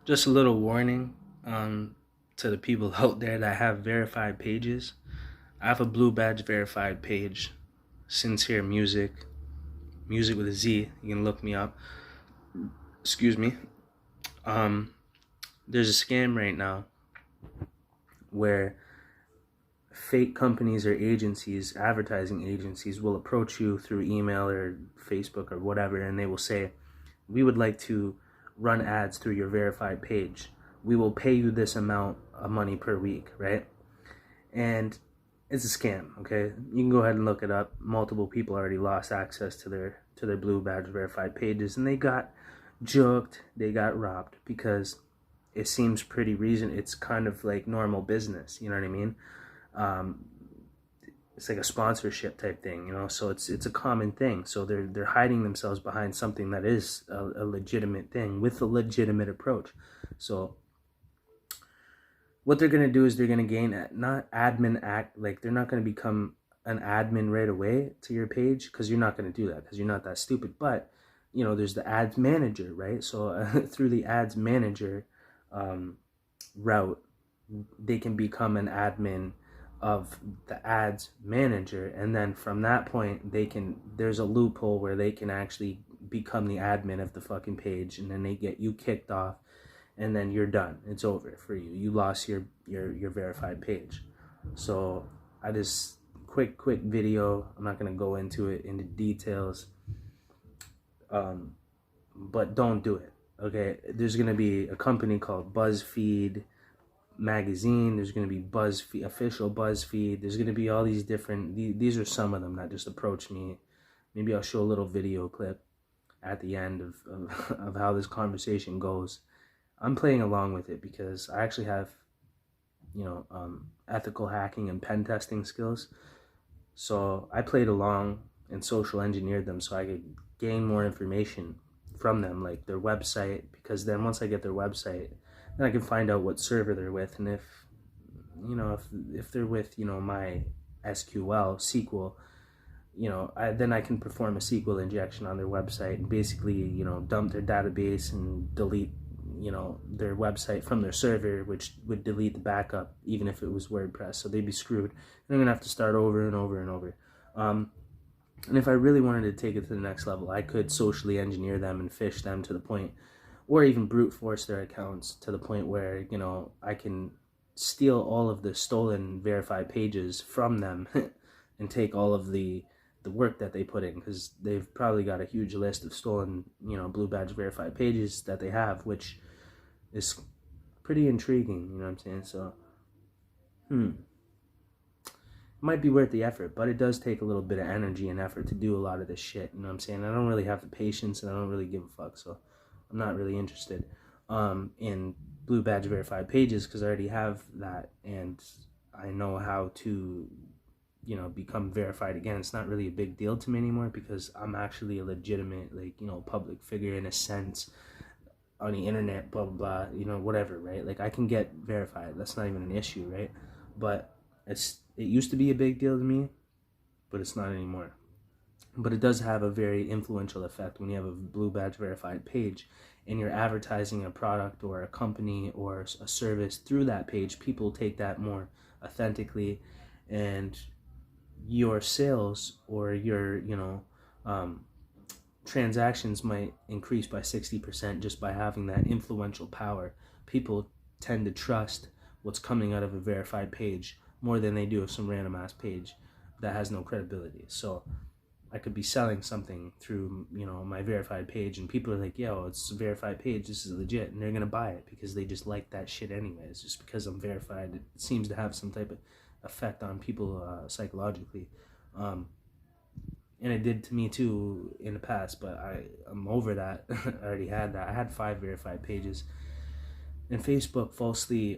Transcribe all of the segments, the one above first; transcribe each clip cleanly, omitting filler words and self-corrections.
Just a little warning to the people out there that have verified pages. I have a Blue Badge verified page, Sincere Music, music with a Z. You can look me up. Excuse me. Um, there's a scam right now where fake companies or agencies, advertising agencies, will approach you through email or Facebook or whatever, and they will say, "We would like to run ads through your verified page. We will pay you this amount of money per week," right? And it's a scam. Okay, you can go ahead and look it up. Multiple people already lost access to their Blue Badge verified pages, and they got joked. They got robbed because it seems pretty reason. It's kind of like normal business. You know what I mean? Um, it's like a sponsorship type thing, you know. So it's a common thing. So they're hiding themselves behind something that is a legitimate thing with a legitimate approach. So what they're going to do is they're going to gain not admin act, like they're not going to become an admin right away to your page, because you're not going to do that because you're not that stupid. But you know, there's the ads manager, right? So through the ads manager um, route, they can become an admin of the ads manager, and then from that point they can, there's a loophole where they can actually become the admin of the fucking page, and then they get you kicked off, and then you're done. It's over for you. You lost your verified page. So I just quick video. I'm not gonna go into it into details, um, but don't do it. Okay, there's gonna be a company called BuzzFeed magazine. There's gonna be BuzzFeed official BuzzFeed. There's gonna be all these different. These are some of them that just approach me. Maybe I'll show a little video clip at the end of how this conversation goes. I'm playing along with it because I actually have, ethical hacking and pen testing skills. So I played along and social engineered them so I could gain more information from them, like their website, because then once I get their website, then I can find out what server they're with, and if they're with, my SQL, then I can perform a SQL injection on their website and basically, dump their database and delete, their website from their server, which would delete the backup even if it was WordPress. So they'd be screwed. And I'm gonna have to start over and over and over. Um, and if I really wanted to take it to the next level, I could socially engineer them and phish them to the point, or even brute force their accounts to the point where, I can steal all of the stolen verified pages from them and take all of the work that they put in, because they've probably got a huge list of stolen, Blue Badge verified pages that they have, which is pretty intriguing, you know what I'm saying? So, it might be worth the effort, but it does take a little bit of energy and effort to do a lot of this shit, you know what I'm saying? I don't really have the patience, and I don't really give a fuck, so I'm not really interested in Blue Badge verified pages, because I already have that, and I know how to, become verified again. It's not really a big deal to me anymore because I'm actually a legitimate, like, public figure in a sense on the internet, blah, blah, blah, whatever, right? Like, I can get verified. That's not even an issue, right? But it used to be a big deal to me, but it's not anymore. But it does have a very influential effect when you have a Blue Badge verified page and you're advertising a product or a company or a service through that page. People take that more authentically, and your sales or your transactions might increase by 60% just by having that influential power. People tend to trust what's coming out of a verified page more than they do of some random ass page that has no credibility. So I could be selling something through, my verified page, and people are like, yo, it's a verified page, this is legit, and they're gonna buy it because they just like that shit anyways. Just because I'm verified, it seems to have some type of effect on people psychologically. Um, and it did to me too in the past, but I'm over that. I already had that. I had 5 verified pages, and Facebook falsely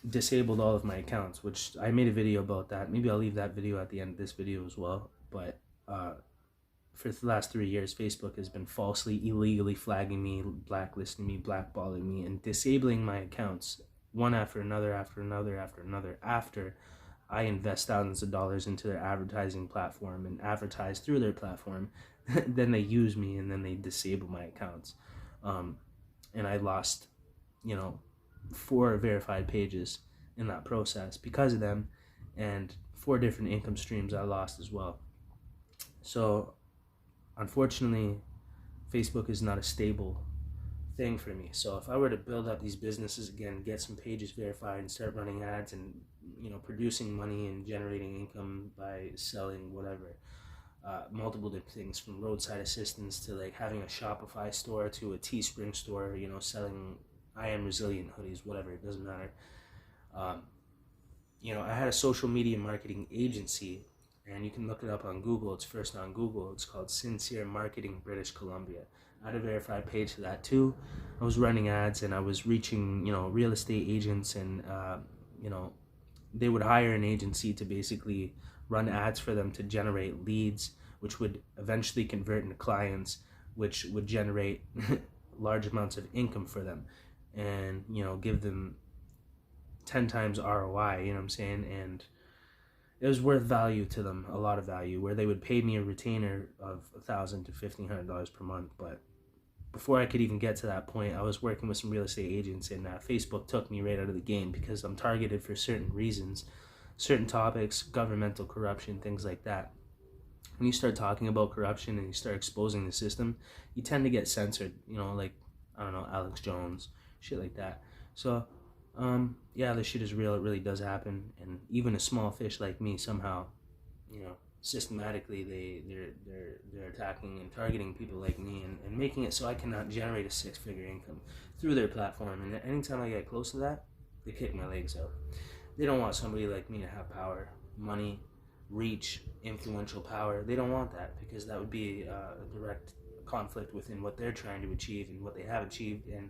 disabled all of my accounts, which I made a video about that. Maybe I'll leave that video at the end of this video as well. But for the last 3 years, Facebook has been falsely, illegally flagging me, blacklisting me, blackballing me, and disabling my accounts one after another, after another, after another, after I invest thousands of dollars into their advertising platform and advertise through their platform. Then they use me, and then they disable my accounts. And I lost 4 verified pages in that process because of them, and 4 different income streams I lost as well. So unfortunately, Facebook is not a stable thing for me. So if I were to build up these businesses again, get some pages verified, and start running ads, and producing money and generating income by selling whatever, multiple different things, from roadside assistance to like having a Shopify store to a Teespring store, selling I Am Resilient hoodies, whatever, it doesn't matter. I had a social media marketing agency, and you can look it up on Google. It's first on Google. It's called Sincere Marketing British Columbia. I had a verified page for that too. I was running ads, and I was reaching, real estate agents, and they would hire an agency to basically run ads for them to generate leads, which would eventually convert into clients, which would generate large amounts of income for them, and give them 10 times ROI, you know what I'm saying? And it was worth value to them, a lot of value, where they would pay me a retainer of $1,000 to $1,500 per month. But before I could even get to that point, I was working with some real estate agents, and Facebook took me right out of the game because I'm targeted for certain reasons, certain topics, governmental corruption, things like that. When you start talking about corruption and you start exposing the system, you tend to get censored, like, I don't know, Alex Jones, shit like that. So, yeah, this shit is real. It really does happen. And even a small fish like me, somehow, systematically they're attacking and targeting people like me, and making it so I cannot generate a 6-figure income through their platform. And anytime I get close to that, they kick my legs out. They don't want somebody like me to have power, money, reach, influential power. They don't want that, because that would be a direct conflict within what they're trying to achieve and what they have achieved, and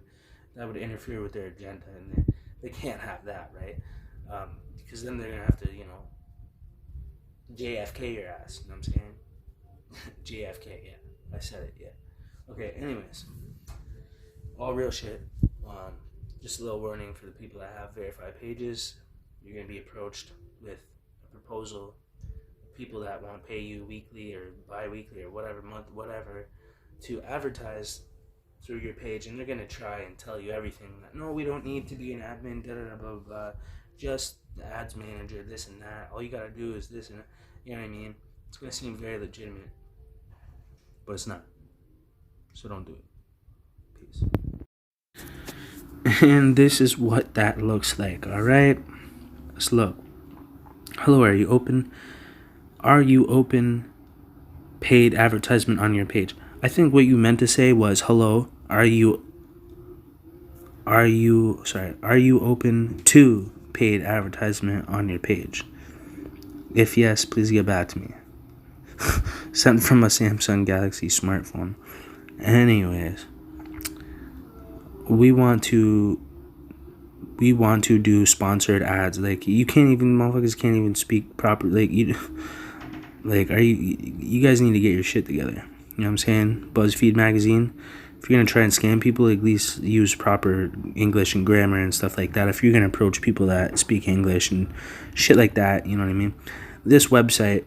that would interfere with their agenda, and they can't have that, right? Because then they're gonna have to, JFK your ass. You know what I'm saying? JFK, yeah, I said it, yeah. Okay, anyways, all real shit. Just a little warning for the people that have verified pages. You're gonna be approached with a proposal. People that want to pay you weekly or bi-weekly or whatever month, whatever, to advertise through your page, and they're gonna try and tell you everything. No, we don't need to be an admin, blah blah blah. Just the ads manager, this and that. All you gotta do is this and that. You know what I mean? It's gonna seem very legitimate, but it's not. So don't do it. Peace. And this is what that looks like. All right, let's look. Hello, are you open? Are you open paid advertisement on your page? I think what you meant to say was, hello, are you open to paid advertisement on your page? If yes, please get back to me. Sent from a Samsung Galaxy smartphone. Anyways, we want to do sponsored ads. Like, motherfuckers can't even speak properly. You guys need to get your shit together. You know what I'm saying? BuzzFeed magazine. If you're gonna try and scam people, at least use proper English and grammar and stuff like that. If you're gonna approach people that speak English and shit like that, you know what I mean? This website,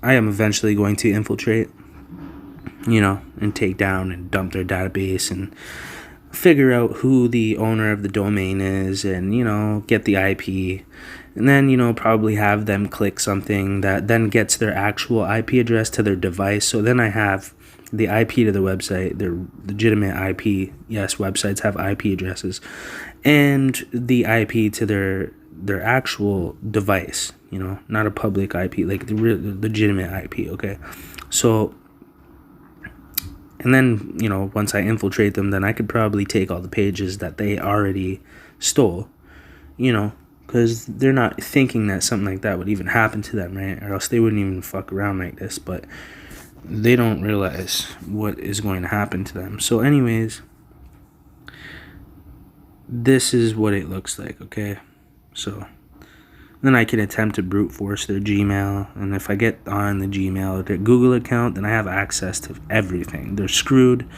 I am eventually going to infiltrate, and take down and dump their database and figure out who the owner of the domain is, and get the IP, and then probably have them click something that then gets their actual IP address to their device. So then I have the IP to the website, their legitimate IP. Yes, websites have IP addresses, and the IP to their actual device, not a public IP, like the legitimate IP. Okay, so, and then once I infiltrate them, then I could probably take all the pages that they already stole, because they're not thinking that something like that would even happen to them, right? Or else they wouldn't even fuck around like this. But they don't realize what is going to happen to them. So anyways, this is what it looks like, okay? So then I can attempt to brute force their Gmail, and if I get on the Gmail, their Google account, then I have access to everything. They're screwed.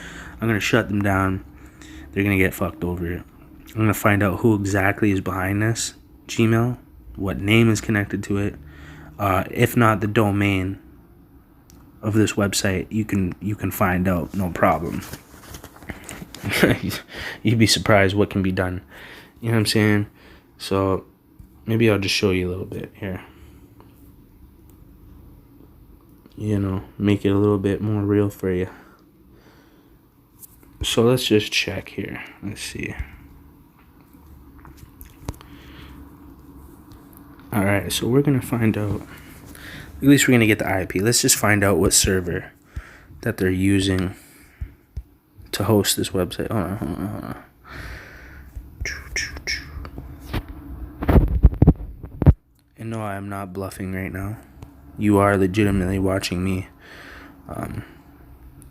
I'm going to shut them down. They're going to get fucked over. I'm going to find out who exactly is behind this Gmail, what name is connected to it. If not the domain of this website, you can find out, no problem. You'd be surprised what can be done. You know what I'm saying? So maybe I'll just show you a little bit here. You know, make it a little bit more real for you. So let's just check here. Let's see. Alright, so we're going to find out. At least we're going to get the IP. Let's just find out what server that they're using to host this website. Hold on. And no, I am not bluffing right now. You are legitimately watching me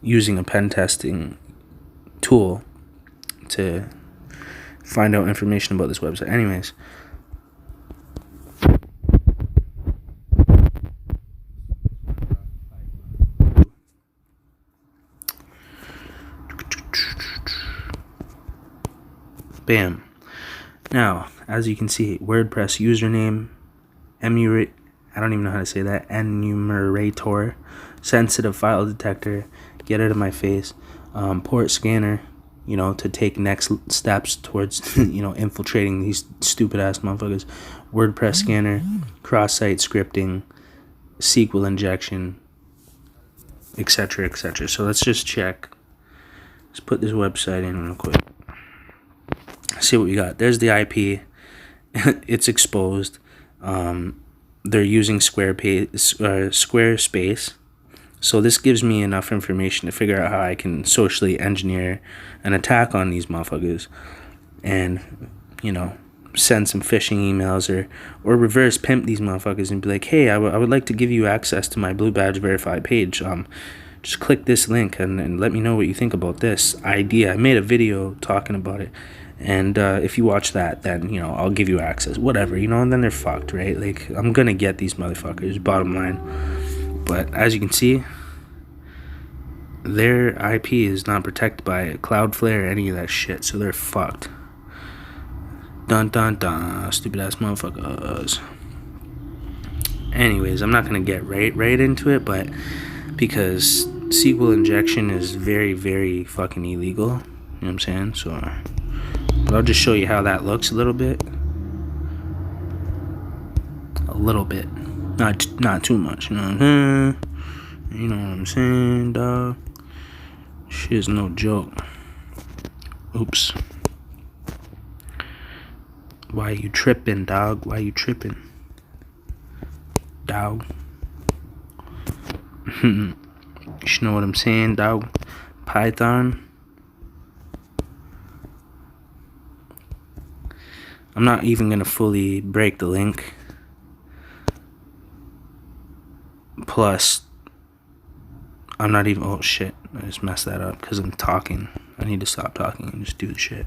using a pen testing tool to find out information about this website. Anyways. Bam. Now, as you can see, WordPress username, I don't even know how to say that, enumerator, sensitive file detector, get out of my face, port scanner, you know, to take next steps towards, you know, infiltrating these stupid ass motherfuckers, WordPress scanner, cross-site scripting, SQL injection, etc., etc. So let's just check. Let's put this website in real quick. See what we got. There's the IP. It's exposed. They're using Squarespace. So this gives me enough information to figure out how I can socially engineer an attack on these motherfuckers, and, you know, send some phishing emails or reverse pimp these motherfuckers and be like, hey, I would like to give you access to my Blue Badge verified page. Just click this link and let me know what you think about this idea. I made a video talking about it. And if you watch that, then, you know, I'll give you access. Whatever, you know, and then they're fucked, right? Like, I'm going to get these motherfuckers, bottom line. But as you can see, their IP is not protected by Cloudflare or any of that shit. So they're fucked. Dun, dun, dun. Stupid ass motherfuckers. Anyways, I'm not going to get right into it, but because SQL injection is very, very fucking illegal. You know what I'm saying? So... but I'll just show you how that looks a little bit. A little bit. Not too much, you know what I'm saying? You know what I'm saying, dog? Shit's no joke. Oops. Why you tripping, dog? Why you tripping? Dog. You know what I'm saying, dog? Python. I'm not even going to fully break the link. Plus, I'm not even... oh, shit. I just messed that up because I'm talking. I need to stop talking and just do the shit.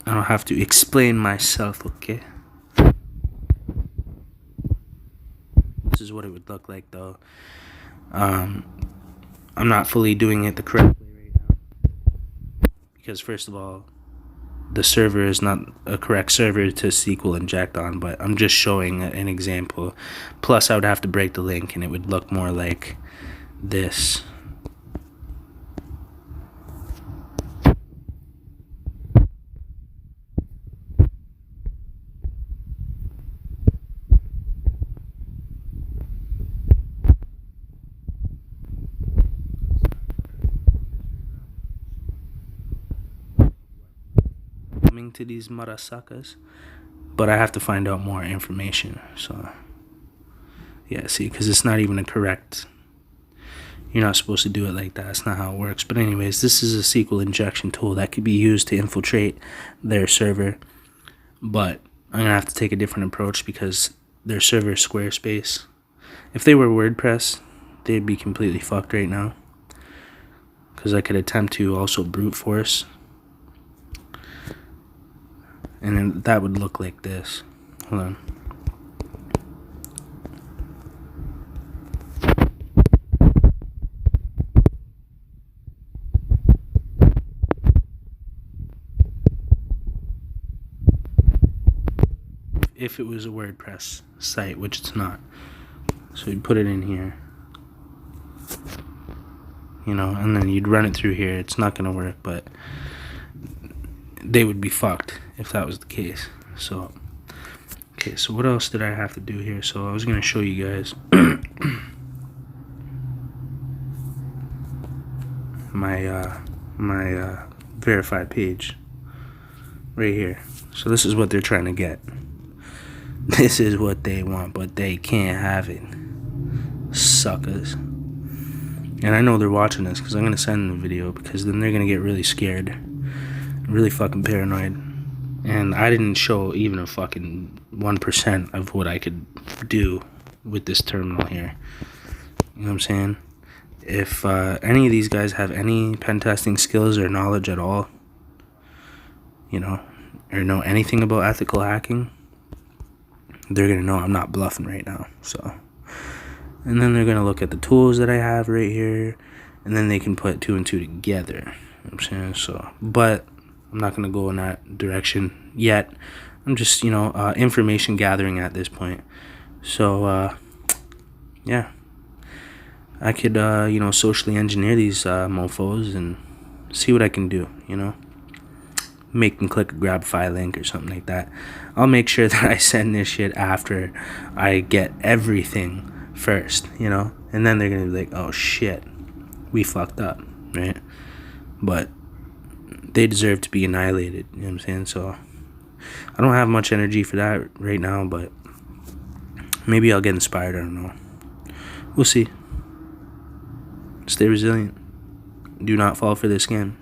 I don't have to explain myself, okay? This is what it would look like, though. I'm not fully doing it the correct way right now. Because, first of all, the server is not a correct server to SQL inject on, but I'm just showing an example. Plus, I would have to break the link, and it would look more like this. To these motherfuckers, but I have to find out more information. So yeah, see, because it's not even a correct, you're not supposed to do it like that. That's not how it works. But anyways, this is a SQL injection tool that could be used to infiltrate their server, but I'm gonna have to take a different approach because their server is Squarespace. If they were WordPress, they'd be completely fucked right now, because I could attempt to also brute force. And then that would look like this. Hold on. If it was a WordPress site, which it's not. So you put it in here. you know, and then you'd run it through here. It's not gonna work, but they would be fucked if that was the case. So, okay, so what else did I have to do here? So I was gonna show you guys my verified page right here. So this is what they're trying to get. This is what they want, but they can't have it. Suckers. And I know they're watching this because I'm going to send them the video, because then they're going to get really scared. Really fucking paranoid. And I didn't show even a fucking 1% of what I could do with this terminal here. You know what I'm saying? If any of these guys have any pen testing skills or knowledge at all, you know, or know anything about ethical hacking, they're going to know I'm not bluffing right now. So, and then they're going to look at the tools that I have right here, and then they can put 2 and 2 together. You know what I'm saying? So, but I'm not going to go in that direction yet. I'm just, you know, information gathering at this point. So, yeah. I could, you know, socially engineer these mofos and see what I can do, you know. Make them click a grab file link or something like that. I'll make sure that I send this shit after I get everything first, you know. And then they're going to be like, oh shit, we fucked up, right? But they deserve to be annihilated, you know what I'm saying? So I don't have much energy for that right now, but maybe I'll get inspired, I don't know. We'll see. Stay resilient. Do not fall for this scam.